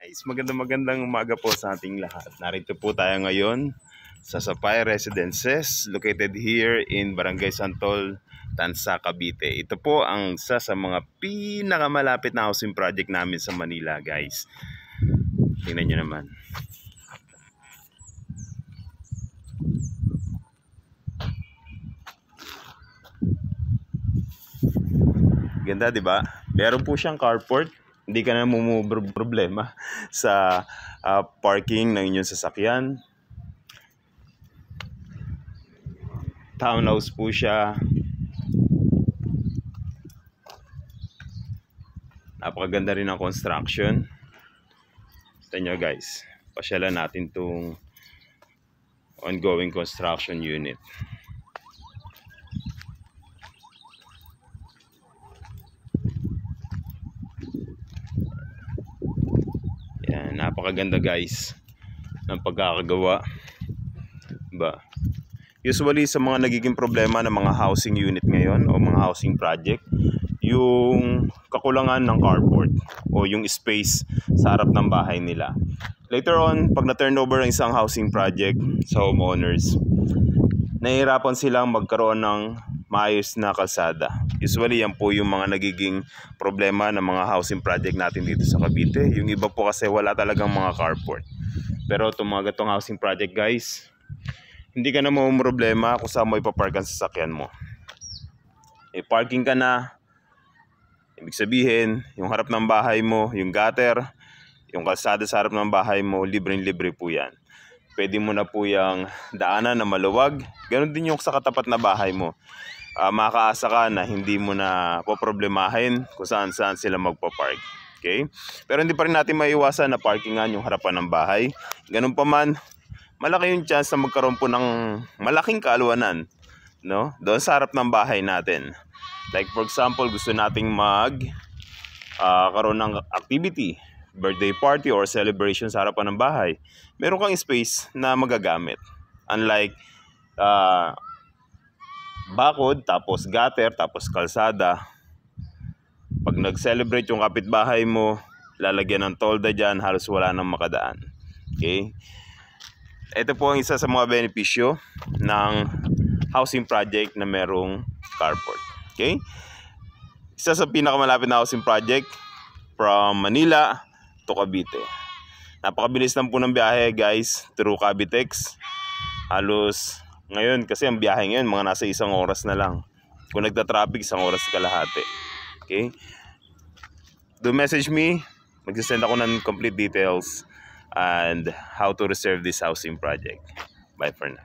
Guys, magandang umaga po sa ating lahat. Narito po tayo ngayon sa Sapay Residences located here in Barangay Santol, Tansa, Cavite. Ito po ang isa sa mga pinakamalapit na housing project namin sa Manila, guys. Tingnan nyo naman. Ganda, di ba? Meron po siyang carport. Hindi ka na problema sa parking ng inyong sasakyan. Townhouse po siya. Napakaganda rin ang construction. Ito nyo guys, pasyalan natin itong ongoing construction unit. Yan, napakaganda guys ng pagkakagawa. Ba? Usually sa mga nagiging problema ng mga housing unit ngayon o mga housing project, yung kakulangan ng carport o yung space sa harap ng bahay nila. Later on, pag na-turnover ang isang housing project sa homeowners, nahihirapan silang magkaroon ng maayos na kalsada. Usually yan po yung mga nagiging problema ng mga housing project natin dito sa Cavite. Yung iba po kasi wala talagang mga carport. Pero itong mga gatong housing project guys, hindi ka na problema kung saan mo ipapark ang sasakyan mo. Parking ka na, ibig sabihin, yung harap ng bahay mo, yung gutter, yung kalsada sa harap ng bahay mo, libre-libre po yan. Pwede mo na po yung daanan na maluwag. Ganon din yung sa katapat na bahay mo. Makaasa ka na hindi mo na poproblemahin kung saan-saan sila magpapark. Okay? Pero hindi pa rin natin maiwasan na parkingan yung harapan ng bahay. Ganun pa man, malaki yung chance na magkaroon po ng malaking kaalwanan, no? Doon sa harap ng bahay natin. Like for example, gusto nating karoon ng activity, birthday party or celebration sa harapan ng bahay. Meron kang space na magagamit. Unlike bakod, tapos gutter, tapos kalsada. Pag nag-celebrate yung kapitbahay mo, lalagyan ng tolda dyan, halos wala nang makadaan. Okay? Ito po ang isa sa mga benepisyo ng housing project na merong carport. Okay? Isa sa pinakamalapit na housing project from Manila to Cavite. Napakabilis lang po ng biyahe guys through Cavitex. Halos ngayon kasi ang biyahe ngayon mga nasa 1 oras na lang. Kung nagta-traffic 1 oras kalahati. Okay? Do message me. Mag-send ako ng complete details and how to reserve this housing project. Bye for now.